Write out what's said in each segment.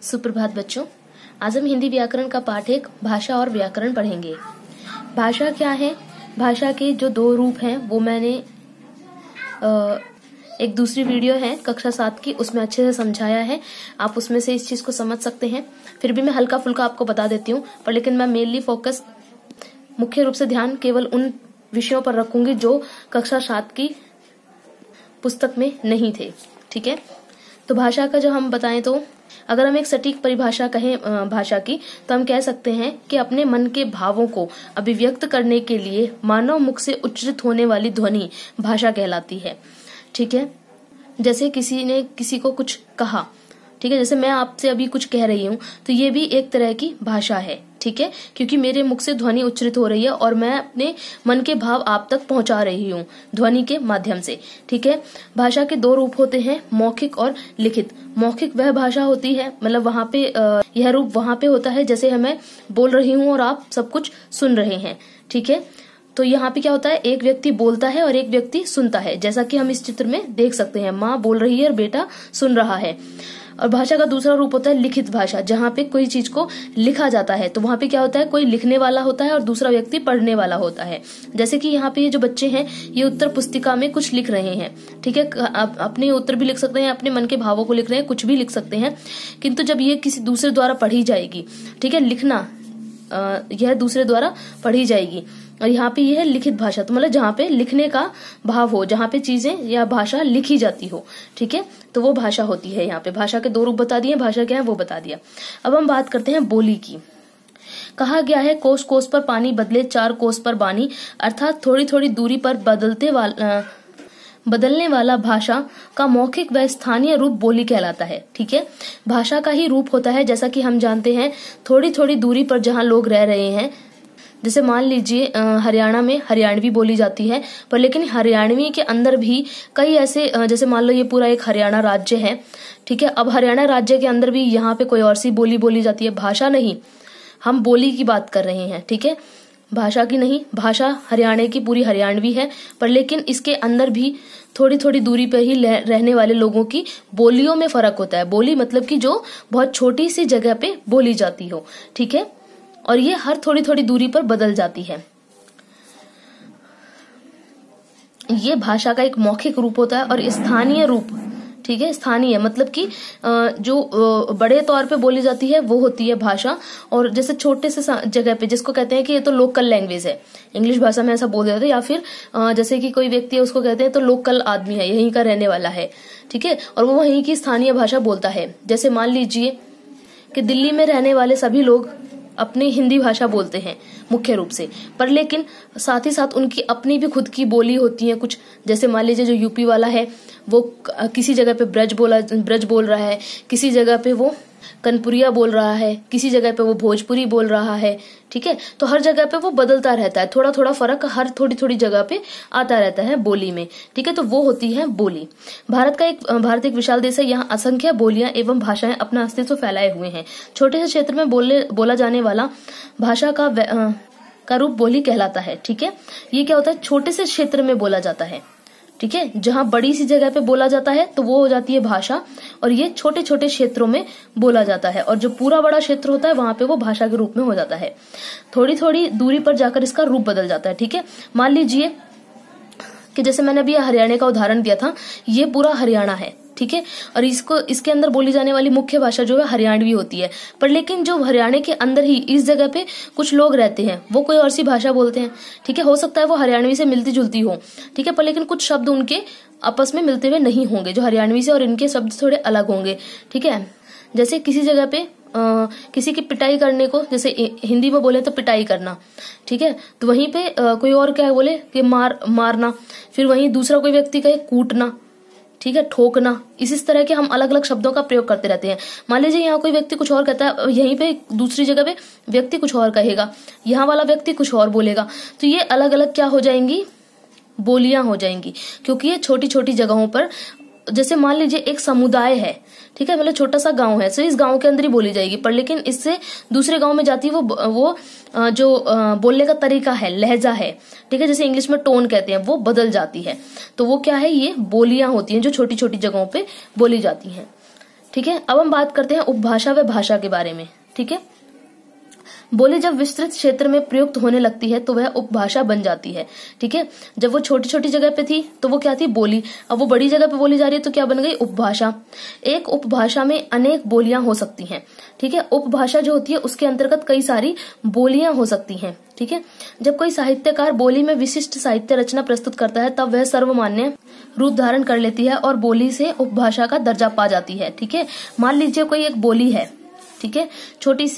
सुप्रभात बच्चों। आज हम हिंदी व्याकरण का पाठ एक भाषा और व्याकरण पढ़ेंगे। भाषा क्या है? भाषा के जो दो रूप हैं वो मैंने एक दूसरी वीडियो है कक्षा 7 की, उसमें अच्छे से समझाया है। आप उसमें से इस चीज को समझ सकते हैं। फिर भी मैं हल्का फुल्का आपको बता देती हूँ, पर लेकिन मैं मेनली फोकस मुख्य रूप से ध्यान केवल उन विषयों पर रखूंगी जो कक्षा 7 की पुस्तक में नहीं थे। ठीक है, तो भाषा का जो हम बताएं तो अगर हम एक सटीक परिभाषा कहें भाषा की, तो हम कह सकते हैं कि अपने मन के भावों को अभिव्यक्त करने के लिए मानव मुख से उच्चारित होने वाली ध्वनि भाषा कहलाती है। ठीक है, जैसे किसी ने किसी को कुछ कहा, ठीक है, जैसे मैं आपसे अभी कुछ कह रही हूँ, तो ये भी एक तरह की भाषा है। ठीक है, क्योंकि मेरे मुख से ध्वनि उच्चारित हो रही है और मैं अपने मन के भाव आप तक पहुंचा रही हूँ ध्वनि के माध्यम से। ठीक है, भाषा के दो रूप होते हैं, मौखिक और लिखित। मौखिक वह भाषा होती है, मतलब वहां पे यह रूप वहां पे होता है जैसे मैं बोल रही हूँ और आप सब कुछ सुन रहे हैं। ठीक है, तो यहाँ पे क्या होता है, एक व्यक्ति बोलता है और एक व्यक्ति सुनता है, जैसा कि हम इस चित्र में देख सकते हैं। माँ बोल रही है और बेटा सुन रहा है। और भाषा का दूसरा रूप होता है लिखित भाषा, जहाँ पे कोई चीज को लिखा जाता है। तो वहां पे क्या होता है, कोई लिखने वाला होता है और दूसरा व्यक्ति पढ़ने वाला होता है। जैसे कि यहाँ पे ये जो बच्चे हैं, ये उत्तर पुस्तिका में कुछ लिख रहे हैं। ठीक है, आप अपने उत्तर भी लिख सकते हैं, अपने मन के भावों को लिख रहे हैं, कुछ भी लिख सकते हैं। किंतु जब ये किसी दूसरे द्वारा पढ़ी जाएगी, ठीक है, लिखना यह दूसरे द्वारा पढ़ी जाएगी, और यहाँ पे यह है लिखित भाषा, तो मतलब जहाँ पे लिखने का भाव हो, जहाँ पे चीजें या भाषा लिखी जाती हो। ठीक है, तो वो भाषा होती है। यहाँ पे भाषा के दो रूप बता दिए, भाषा क्या है वो बता दिया। अब हम बात करते हैं बोली की। कहा गया है, कोस कोस पर पानी बदले, चार कोस पर बानी, अर्थात थोड़ी थोड़ी दूरी पर बदलने वाला भाषा का मौखिक व स्थानीय रूप बोली कहलाता है। ठीक है, भाषा का ही रूप होता है, जैसा कि हम जानते हैं, थोड़ी थोड़ी दूरी पर जहाँ लोग रह रहे हैं। जैसे मान लीजिए हरियाणा में हरियाणवी बोली जाती है, पर लेकिन हरियाणवी के अंदर भी कई ऐसे, जैसे मान लो ये पूरा एक हरियाणा राज्य है। ठीक है, अब हरियाणा राज्य के अंदर भी यहाँ पे कोई और सी बोली बोली जाती है। भाषा नहीं, हम बोली की बात कर रहे हैं। ठीक है, भाषा की नहीं, भाषा हरियाणा की पूरी हरियाणवी है, पर लेकिन इसके अंदर भी थोड़ी थोड़ी दूरी पर ही रहने वाले लोगों की बोलियों में फर्क होता है। बोली मतलब कि जो बहुत छोटी सी जगह पे बोली जाती हो। ठीक है, और ये हर थोड़ी थोड़ी दूरी पर बदल जाती है। ये भाषा का एक मौखिक रूप होता है और स्थानीय रूप। ठीक है, स्थानीय मतलब कि जो बड़े तौर पे बोली जाती है वो होती है भाषा, और जैसे छोटे से जगह पे, जिसको कहते हैं कि ये तो लोकल लैंग्वेज है, इंग्लिश भाषा में ऐसा बोल देते हैं, या फिर जैसे कि कोई व्यक्ति है उसको कहते हैं तो लोकल आदमी है, यहीं का रहने वाला है। ठीक है, और वो वहीं की स्थानीय भाषा बोलता है। जैसे मान लीजिए कि दिल्ली में रहने वाले सभी लोग अपनी हिंदी भाषा बोलते हैं मुख्य रूप से, पर लेकिन साथ ही साथ उनकी अपनी भी खुद की बोली होती है कुछ। जैसे मान लीजिए जो यूपी वाला है वो किसी जगह पे ब्रज बोल रहा है, किसी जगह पे वो कनपुरिया बोल रहा है, किसी जगह पे वो भोजपुरी बोल रहा है। ठीक है, तो हर जगह पे वो बदलता रहता है, थोड़ा थोड़ा फर्क हर थोड़ी थोड़ी जगह पे आता रहता है बोली में। ठीक है, तो वो होती है बोली। भारत एक विशाल देश है, यहाँ असंख्य बोलियां एवं भाषाएं अपना अस्तित्व फैलाए हुए हैं। छोटे से क्षेत्र में बोला जाने वाला भाषा का रूप बोली कहलाता है। ठीक है, ये क्या होता है, छोटे से क्षेत्र में बोला जाता है। ठीक है, जहां बड़ी सी जगह पे बोला जाता है तो वो हो जाती है भाषा, और ये छोटे छोटे क्षेत्रों में बोला जाता है, और जो पूरा बड़ा क्षेत्र होता है वहां पे वो भाषा के रूप में हो जाता है। थोड़ी थोड़ी दूरी पर जाकर इसका रूप बदल जाता है। ठीक है, मान लीजिए कि जैसे मैंने अभी हरियाणा का उदाहरण दिया था, ये पूरा हरियाणा है। ठीक है, और इसके अंदर बोली जाने वाली मुख्य भाषा जो है हरियाणवी होती है, पर लेकिन जो हरियाणा के अंदर ही इस जगह पे कुछ लोग रहते हैं वो कोई और सी भाषा बोलते हैं। ठीक है, हो सकता है वो हरियाणवी से मिलती जुलती हो। ठीक है, पर लेकिन कुछ शब्द उनके आपस में मिलते हुए नहीं होंगे, जो हरियाणवी से और इनके शब्द थोड़े अलग होंगे। ठीक है, जैसे किसी जगह पे किसी की पिटाई करने को, जैसे हिंदी में बोले तो पिटाई करना। ठीक है, तो वहीं पे कोई और क्या बोले कि मारना, फिर वहीं दूसरा कोई व्यक्ति कहे कूटना। ठीक है, ठोकना। इस तरह के हम अलग अलग शब्दों का प्रयोग करते रहते हैं। मान लीजिए यहाँ कोई व्यक्ति कुछ और कहता है, यहीं पे दूसरी जगह पे व्यक्ति कुछ और कहेगा, यहाँ वाला व्यक्ति कुछ और बोलेगा, तो ये अलग अलग क्या हो जाएंगी, बोलियां हो जाएंगी, क्योंकि ये छोटी छोटी जगहों पर, जैसे मान लीजिए एक समुदाय है। ठीक है, मतलब छोटा सा गांव है, तो इस गांव के अंदर ही बोली जाएगी, पर लेकिन इससे दूसरे गांव में जाती है वो जो बोलने का तरीका है, लहजा है। ठीक है, जैसे इंग्लिश में टोन कहते हैं, वो बदल जाती है। तो वो क्या है, ये बोलियां होती हैं जो छोटी छोटी जगहों पे बोली जाती हैं। ठीक है, अब हम बात करते हैं उपभाषा व भाषा के बारे में। ठीक है, बोली जब विस्तृत क्षेत्र में प्रयुक्त होने लगती है तो वह उपभाषा बन जाती है। ठीक है, जब वो छोटी छोटी जगह पे थी तो वो क्या थी, बोली। अब वो बड़ी जगह पे बोली जा रही है तो क्या बन गई, उपभाषा। एक उपभाषा में अनेक बोलियां हो सकती हैं। ठीक है, उपभाषा जो होती है उसके अंतर्गत कई सारी बोलियां हो सकती हैं। ठीक है, जब कोई साहित्यकार बोली में विशिष्ट साहित्य रचना प्रस्तुत करता है तब वह सर्वमान्य रूप धारण कर लेती है और बोली से उपभाषा का दर्जा पा जाती है। ठीक है, मान लीजिए कोई एक बोली है, ठीक है, छोटी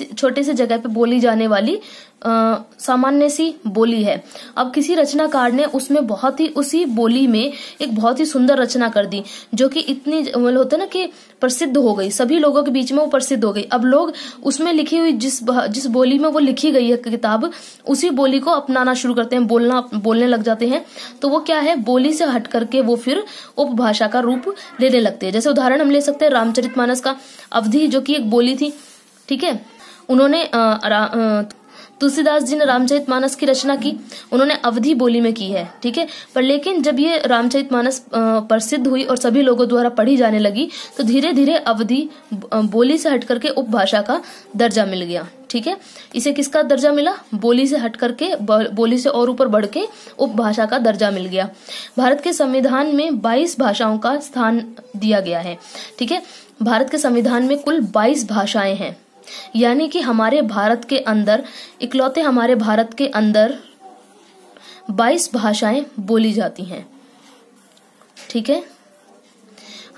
सी जगह पे बोली जाने वाली सामान्य सी बोली है। अब किसी रचनाकार ने उसमें बहुत ही उसी बोली में एक बहुत ही सुंदर रचना कर दी जो कि इतनी होता है ना कि प्रसिद्ध हो गई, सभी लोगों के बीच में वो प्रसिद्ध हो गई। अब लोग उसमें लिखी हुई जिस बोली में वो लिखी गई है किताब, उसी बोली को अपनाना शुरू करते हैं, बोलने लग जाते हैं। तो वो क्या है, बोली से हट करके वो फिर उपभाषा का रूप लेने लगते हैं। जैसे उदाहरण हम ले सकते हैं रामचरितमानस का। अवधि जो कि एक बोली थी, ठीक है, उन्होंने तुलसीदास जी ने रामचरितमानस की रचना की, उन्होंने अवधी बोली में की है। ठीक है, पर लेकिन जब ये रामचरितमानस प्रसिद्ध हुई और सभी लोगों द्वारा पढ़ी जाने लगी तो धीरे धीरे अवधी बोली से हट करके उपभाषा का दर्जा मिल गया। ठीक है, इसे किसका दर्जा मिला, बोली से हट करके, बोली से और ऊपर बढ़ के उपभाषा का दर्जा मिल गया। भारत के संविधान में 22 भाषाओं का स्थान दिया गया है। ठीक है, भारत के संविधान में कुल 22 भाषाएं हैं, यानी कि हमारे भारत के अंदर, इकलौते हमारे भारत के अंदर 22 भाषाएं बोली जाती हैं। ठीक है,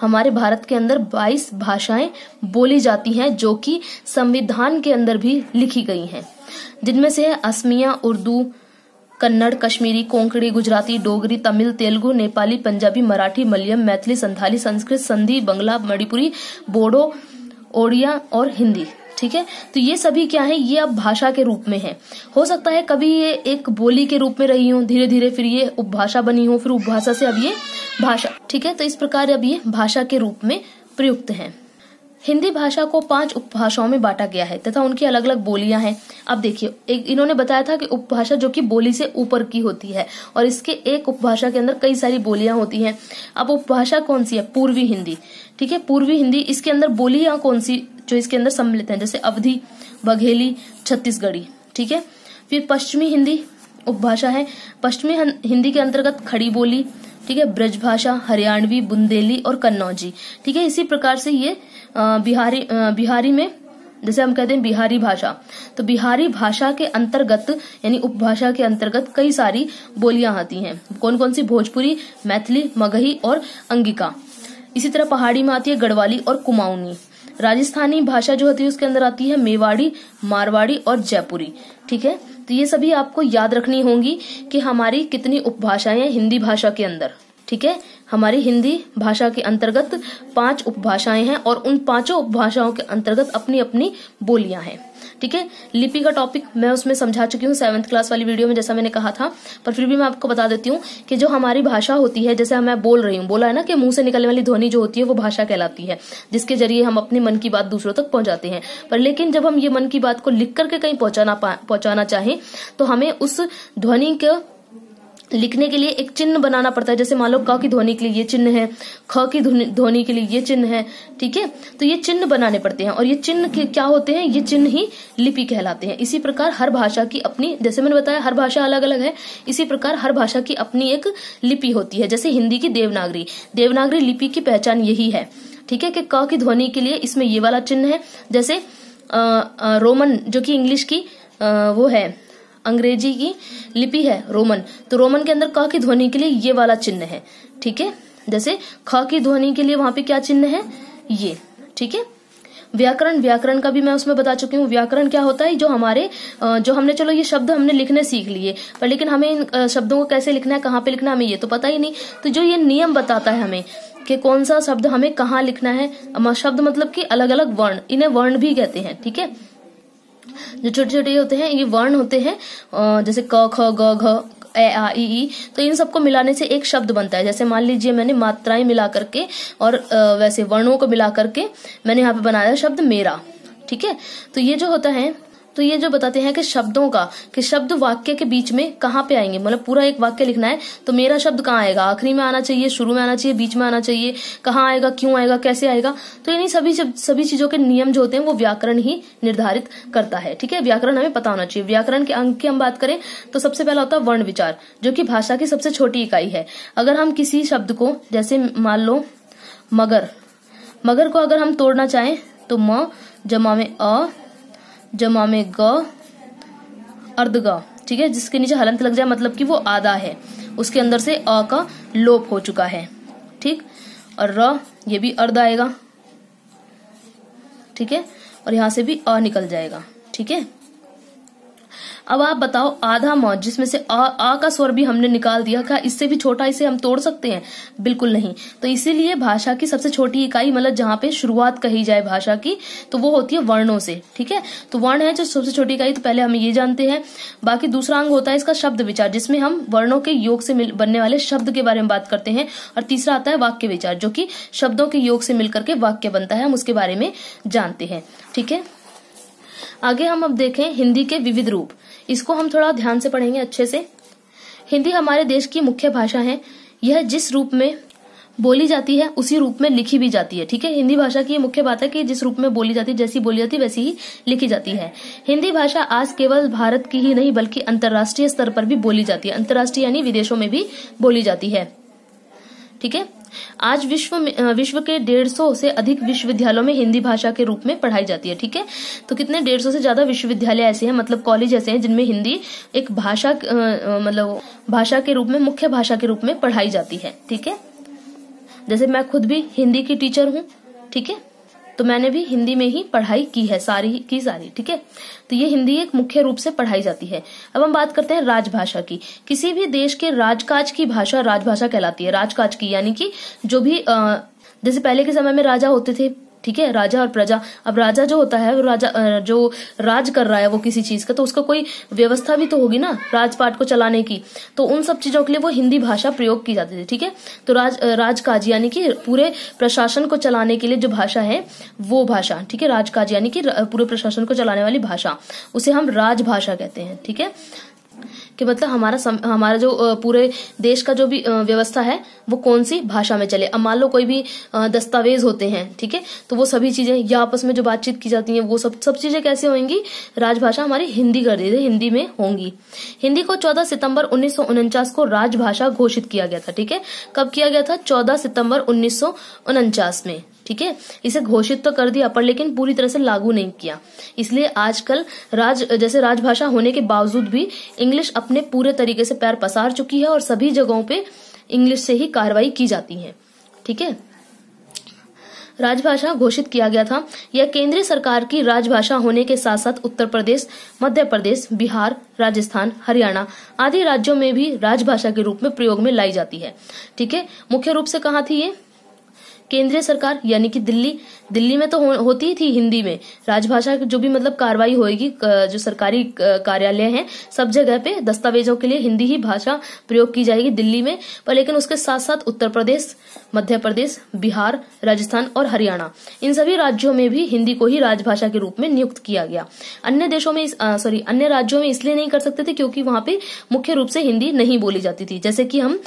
हमारे भारत के अंदर 22 भाषाएं बोली जाती हैं जो कि संविधान के अंदर भी लिखी गई हैं, जिनमें से है असमिया, उर्दू, कन्नड़, कश्मीरी, कोंकणी, गुजराती, डोगरी, तमिल, तेलुगु, नेपाली, पंजाबी, मराठी, मलयालम, मैथिली, संथाली, संस्कृत, सिंधी, बंगला, मणिपुरी, बोडो, ओडिया और हिंदी। ठीक है, तो ये सभी क्या है, ये अब भाषा के रूप में है। हो सकता है कभी ये एक बोली के रूप में रही हो, धीरे धीरे फिर ये उपभाषा बनी हो, फिर उपभाषा से अब ये भाषा। ठीक है, तो इस प्रकार अब ये भाषा के रूप में प्रयुक्त है। हिंदी भाषा को 5 उपभाषाओं में बांटा गया है तथा उनकी अलग अलग बोलियां हैं। अब देखिए, एक इन्होंने बताया था कि उपभाषा जो कि बोली से ऊपर की होती है और इसके एक उपभाषा के अंदर कई सारी बोलियां होती हैं। अब उपभाषा कौन सी है, पूर्वी हिंदी। ठीक है, पूर्वी हिंदी, इसके अंदर बोलियां कौन सी जो इसके अंदर सम्मिलित हैं, जैसे अवधी, बघेली, छत्तीसगढ़ी। ठीक है, फिर पश्चिमी हिंदी उपभाषा है। पश्चिमी हिंदी के अंतर्गत खड़ी बोली, ठीक है, ब्रजभाषा, हरियाणवी, बुंदेली और कन्नौजी। ठीक है, इसी प्रकार से ये बिहारी में, जैसे हम कहते हैं बिहारी भाषा, तो बिहारी भाषा के अंतर्गत यानी उपभाषा के अंतर्गत कई सारी बोलियां आती हैं। कौन कौन सी, भोजपुरी, मैथिली, मगही और अंगिका। इसी तरह पहाड़ी में आती है गढ़वाली और कुमाऊनी। राजस्थानी भाषा जो होती है उसके अंदर आती है मेवाड़ी, मारवाड़ी और जयपुरी। ठीक है, तो ये सभी आपको याद रखनी होंगी कि हमारी कितनी उपभाषाएं हैं हिंदी भाषा के अंदर। ठीक है, हमारी हिंदी भाषा के अंतर्गत 5 उपभाषाएं हैं और उन 5 उपभाषाओं के अंतर्गत अपनी अपनी बोलियां हैं। ठीक है, लिपि का टॉपिक मैं उसमें समझा चुकी हूँ 7th क्लास वाली वीडियो में, जैसा मैंने कहा था, पर फिर भी मैं आपको बता देती हूँ कि जो हमारी भाषा होती है, जैसे मैं बोल रही हूँ, बोला है ना कि मुंह से निकलने वाली ध्वनि जो होती है वो भाषा कहलाती है, जिसके जरिए हम अपने मन की बात दूसरों तक पहुंचाते हैं। पर लेकिन जब हम ये मन की बात को लिख करके कहीं पहुंचाना चाहें तो हमें उस ध्वनि के लिखने के लिए एक चिन्ह बनाना पड़ता है। जैसे मान लो क की ध्वनि के लिए ये चिन्ह है, ख की ध्वनि के लिए ये चिन्ह है। ठीक है, तो ये चिन्ह बनाने पड़ते हैं और ये चिन्ह क्या होते हैं, ये चिन्ह ही लिपि कहलाते हैं। इसी प्रकार हर भाषा की अपनी, जैसे मैंने बताया हर भाषा अलग अलग है, इसी प्रकार हर भाषा की अपनी एक लिपि होती है। जैसे हिंदी की देवनागरी लिपि की पहचान यही है। ठीक है, कि क की ध्वनि के लिए इसमें ये वाला चिन्ह है। जैसे रोमन जो कि इंग्लिश की वो है, अंग्रेजी की लिपि है रोमन, तो रोमन के अंदर क की ध्वनि के लिए ये वाला चिन्ह है। ठीक है, जैसे ख की ध्वनि के लिए वहां पे क्या चिन्ह है, ये। ठीक है, व्याकरण का भी मैं उसमें बता चुकी हूँ। व्याकरण क्या होता है, जो हमारे जो हमने, चलो ये शब्द हमने लिखने सीख लिए, पर लेकिन हमें इन शब्दों को कैसे लिखना है, कहाँ पे लिखना है, हमें ये तो पता ही नहीं। तो जो ये नियम बताता है हमें कि कौन सा शब्द हमें कहाँ लिखना है। शब्द मतलब कि अलग अलग वर्ण, इन्हें वर्ण भी कहते हैं। ठीक है, जो छोटे छोटे होते हैं ये वर्ण होते हैं, जैसे क, ख, ग, घ, ए, आ, ई, तो इन सबको मिलाने से एक शब्द बनता है। जैसे मान लीजिए मैंने मात्राएं मिला करके और वैसे वर्णों को मिला करके मैंने यहाँ पे बनाया शब्द मेरा। ठीक है, तो ये जो होता है तो ये जो बताते हैं कि शब्दों का, कि शब्द वाक्य के बीच में कहाँ पे आएंगे, मतलब पूरा एक वाक्य लिखना है तो मेरा शब्द कहाँ आएगा, आखिरी में आना चाहिए, शुरू में आना चाहिए, बीच में आना चाहिए, कहाँ आएगा, क्यों आएगा, कैसे आएगा। तो इन्हीं सभी चीजों के नियम जो होते हैं वो व्याकरण ही निर्धारित करता है। ठीक है, व्याकरण हमें पता होना चाहिए। व्याकरण के अंग की हम बात करें तो सबसे पहला होता है वर्ण विचार, जो कि भाषा की सबसे छोटी इकाई है। अगर हम किसी शब्द को, जैसे मान लो मगर, मगर को अगर हम तोड़ना चाहें तो म जमा में अ जमा में ग अर्ध ग, ठीक है, जिसके नीचे हलंत लग जाए मतलब कि वो आधा है, उसके अंदर से अ का लोप हो चुका है। ठीक, और र ये भी अर्ध आएगा। ठीक है, और यहां से भी अ निकल जाएगा। ठीक है, अब आप बताओ आधा म, जिसमें से आ का स्वर भी हमने निकाल दिया, क्या इससे भी छोटा इसे हम तोड़ सकते हैं? बिल्कुल नहीं। तो इसीलिए भाषा की सबसे छोटी इकाई, मतलब जहां पे शुरुआत कही जाए भाषा की, तो वो होती है वर्णों से। ठीक है, तो वर्ण है जो सबसे छोटी इकाई, तो पहले हम ये जानते हैं। बाकी दूसरा अंग होता है इसका शब्द विचार, जिसमें हम वर्णों के योग से बनने वाले शब्द के बारे में बात करते हैं। और तीसरा आता है वाक्य विचार, जो कि शब्दों के योग से मिलकर के वाक्य बनता है, हम उसके बारे में जानते हैं। ठीक है, आगे हम अब देखें हिंदी के विविध रूप। इसको हम थोड़ा ध्यान से पढ़ेंगे अच्छे से। हिंदी हमारे देश की मुख्य भाषा है। यह जिस रूप में बोली जाती है उसी रूप में लिखी भी जाती है। ठीक है, हिंदी भाषा की मुख्य बात है कि जिस रूप में बोली जाती है, जैसी बोली जाती है वैसी ही लिखी जाती है। हिंदी भाषा आज केवल भारत की ही नहीं बल्कि अंतर्राष्ट्रीय स्तर पर भी बोली जाती है। अंतर्राष्ट्रीय यानी विदेशों में भी बोली जाती है। ठीक है, आज विश्व के 150 से अधिक विश्वविद्यालयों में हिंदी भाषा के रूप में पढ़ाई जाती है। ठीक है, तो कितने 150 से ज्यादा विश्वविद्यालय ऐसे हैं, मतलब कॉलेज ऐसे हैं जिनमें हिंदी एक भाषा मतलब भाषा के रूप में, मुख्य भाषा के रूप में पढ़ाई जाती है। ठीक है, जैसे मैं खुद भी हिंदी की टीचर हूँ। ठीक है, तो मैंने भी हिंदी में ही पढ़ाई की है, सारी की सारी। ठीक है, तो ये हिंदी एक मुख्य रूप से पढ़ाई जाती है। अब हम बात करते हैं राजभाषा की। किसी भी देश के राजकाज की भाषा राजभाषा कहलाती है। राजकाज की यानी कि जो भी जैसे पहले के समय में राजा होते थे, ठीक है, राजा और प्रजा। अब राजा जो होता है वो राजा जो राज कर रहा है वो किसी चीज का, तो उसका कोई व्यवस्था भी तो होगी ना राजपाट को चलाने की, तो उन सब चीजों के लिए वो हिंदी भाषा प्रयोग की जाती थी। ठीक है, तो राजकाज यानी कि पूरे प्रशासन को चलाने के लिए जो भाषा है वो भाषा, ठीक है, राजकाज यानी कि पूरे प्रशासन को चलाने वाली भाषा, उसे हम राजभाषा कहते हैं। ठीक है, कि मतलब हमारा जो पूरे देश का जो भी व्यवस्था है वो कौन सी भाषा में चले। अब मान लो कोई भी दस्तावेज होते हैं, ठीक है, तो वो सभी चीजें या आपस में जो बातचीत की जाती है वो सब चीजें कैसे होंगी, राजभाषा हमारी हिंदी कर दी थी, हिंदी में होंगी। हिंदी को 14 सितंबर 1949 को राजभाषा घोषित किया गया था। ठीक है, कब किया गया था? 14 सितंबर 1949 में। ठीक है, इसे घोषित तो कर दिया पर लेकिन पूरी तरह से लागू नहीं किया। इसलिए आजकल जैसे राजभाषा होने के बावजूद भी इंग्लिश अपने पूरे तरीके से पैर पसार चुकी है और सभी जगहों पे इंग्लिश से ही कार्रवाई की जाती है। ठीक है, राजभाषा घोषित किया गया था। यह केंद्रीय सरकार की राजभाषा होने के साथ साथ उत्तर प्रदेश, मध्य प्रदेश, बिहार, राजस्थान, हरियाणा आदि राज्यों में भी राजभाषा के रूप में प्रयोग में लाई जाती है। ठीक है, मुख्य रूप से कहाँ थी ये? केंद्रीय सरकार यानी कि दिल्ली में तो होती ही थी हिंदी में राजभाषा जो भी मतलब कार्रवाई होगी, जो सरकारी कार्यालय हैं सब जगह पे दस्तावेजों के लिए हिंदी ही भाषा प्रयोग की जाएगी दिल्ली में, पर लेकिन उसके साथ साथ उत्तर प्रदेश, मध्य प्रदेश, बिहार, राजस्थान और हरियाणा इन सभी राज्यों में भी हिंदी को ही राजभाषा के रूप में नियुक्त किया गया। अन्य राज्यों में इसलिए नहीं कर सकते थे क्योंकि वहां पे मुख्य रूप से हिंदी नहीं बोली जाती थी। जैसे कि हम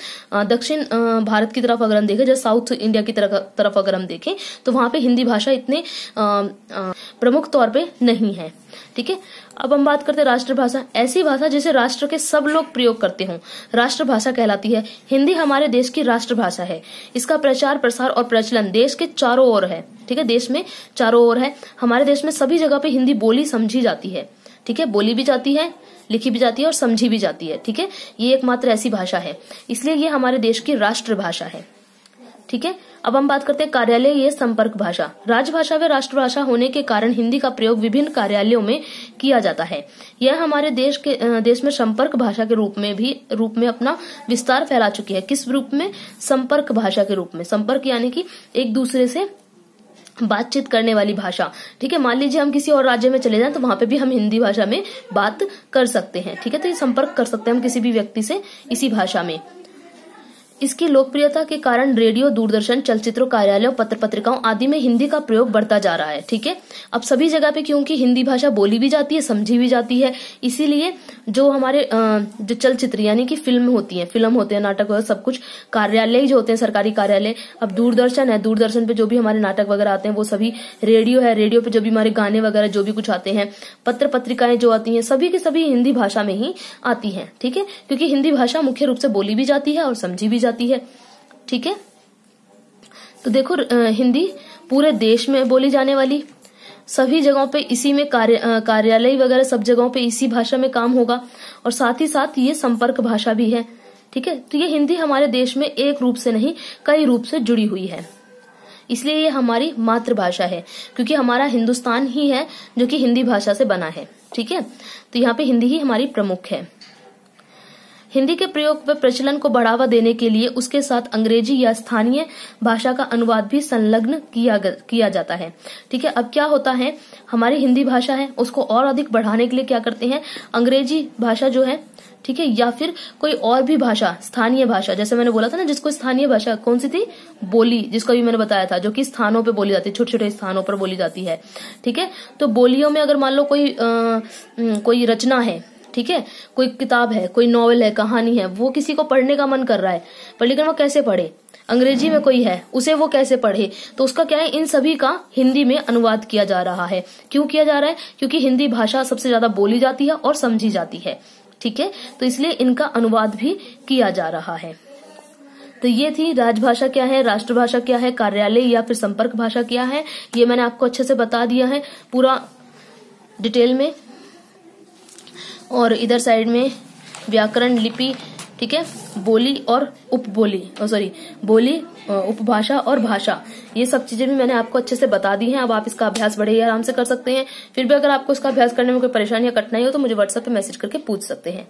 दक्षिण भारत की तरफ अगर हम देखें, जैसे साउथ इंडिया की तरफ अगर हम देखें तो वहां पे हिंदी भाषा इतने प्रमुख तौर पे नहीं है। ठीक है, अब हम बात करते हैं राष्ट्रभाषा। ऐसी भाषा जिसे राष्ट्र के सब लोग प्रयोग करते हों राष्ट्रभाषा कहलाती है। हिंदी हमारे देश की राष्ट्रभाषा है। इसका प्रचार, प्रसार और प्रचलन देश के चारों ओर है। ठीक है, देश में चारों ओर है। हमारे देश में सभी जगह पे हिंदी बोली समझी जाती है। ठीक है, बोली भी जाती है, लिखी भी जाती है और समझी भी जाती है। ठीक है, ये एकमात्र ऐसी भाषा है, इसलिए ये हमारे देश की राष्ट्रभाषा है। ठीक है, अब हम बात करते हैं कार्यालय ये संपर्क भाषा। राजभाषा व राष्ट्रभाषा होने के कारण हिंदी का प्रयोग विभिन्न कार्यालयों में किया जाता है। यह हमारे देश में संपर्क भाषा के रूप में अपना विस्तार फैला चुकी है। किस रूप में? संपर्क भाषा के रूप में। संपर्क यानी कि एक दूसरे से बातचीत करने वाली भाषा। ठीक है, मान लीजिए हम किसी और राज्य में चले जाएं तो वहां पे भी हम हिंदी भाषा में बात कर सकते हैं। ठीक है, तो ये संपर्क कर सकते हैं हम किसी भी व्यक्ति से इसी भाषा में। इसकी लोकप्रियता के कारण रेडियो, दूरदर्शन, चलचित्रों, कार्यालयों, पत्र पत्रिकाओं आदि में हिंदी का प्रयोग बढ़ता जा रहा है। ठीक है, अब सभी जगह पे क्योंकि हिंदी भाषा बोली भी जाती है, समझी भी जाती है, इसीलिए जो हमारे जो चलचित्र यानी कि फिल्म होती है, नाटक वगैरह सब कुछ, कार्यालय जो होते हैं सरकारी कार्यालय, अब दूरदर्शन है, दूरदर्शन पे जो भी हमारे नाटक वगैरह आते हैं वो सभी, रेडियो है, रेडियो पे जो भी हमारे गाने वगैरह जो भी कुछ आते हैं, पत्र पत्रिकाएं जो आती हैं सभी की सभी हिंदी भाषा में ही आती हैं। ठीक है, क्योंकि हिंदी भाषा मुख्य रूप से बोली भी जाती है और समझी भी जाती है। ठीक है, तो देखो हिंदी पूरे देश में बोली जाने वाली, सभी जगहों पे इसी में कार्यालय वगैरह सब जगहों पे इसी भाषा में काम होगा, और साथ ही साथ ये संपर्क भाषा भी है। ठीक है, तो ये हिंदी हमारे देश में एक रूप से नहीं कई रूप से जुड़ी हुई है, इसलिए ये हमारी मातृभाषा है, क्योंकि हमारा हिंदुस्तान ही है जो कि हिंदी भाषा से बना है। ठीक है, तो यहाँ पे हिंदी ही हमारी प्रमुख है। हिंदी के प्रयोग व प्रचलन को बढ़ावा देने के लिए उसके साथ अंग्रेजी या स्थानीय भाषा का अनुवाद भी संलग्न किया जाता है। ठीक है, अब क्या होता है, हमारी हिंदी भाषा है उसको और अधिक बढ़ाने के लिए क्या करते हैं, अंग्रेजी भाषा जो है, ठीक है, या फिर कोई और भी भाषा, स्थानीय भाषा, जैसे मैंने बोला था ना, जिसको स्थानीय भाषा कौन सी थी, बोली, जिसको भी मैंने बताया था, जो कि स्थानों पे बोली जाती है, छोटे छोटे स्थानों पर बोली जाती है। ठीक है, तो बोलियों में अगर मान लो कोई रचना है, ठीक है, कोई किताब है, कोई नॉवेल है, कहानी है, वो किसी को पढ़ने का मन कर रहा है, पर लेकिन वो कैसे पढ़े, अंग्रेजी में कोई है उसे वो कैसे पढ़े, तो उसका क्या है, इन सभी का हिंदी में अनुवाद किया जा रहा है। क्यों किया जा रहा है, क्योंकि हिंदी भाषा सबसे ज्यादा बोली जाती है और समझी जाती है। ठीक है, तो इसलिए इनका अनुवाद भी किया जा रहा है। तो ये थी राजभाषा क्या है, राष्ट्रभाषा क्या है, कार्यालय या फिर संपर्क भाषा क्या है, ये मैंने आपको अच्छे से बता दिया है पूरा डिटेल में। और इधर साइड में व्याकरण, लिपि, ठीक है, बोली और उपबोली, बोली, उपभाषा और भाषा, ये सब चीजें भी मैंने आपको अच्छे से बता दी हैं। अब आप इसका अभ्यास बड़े ही आराम से कर सकते हैं। फिर भी अगर आपको इसका अभ्यास करने में कोई परेशानी या कठिनाई हो तो मुझे व्हाट्सएप पे मैसेज करके पूछ सकते हैं।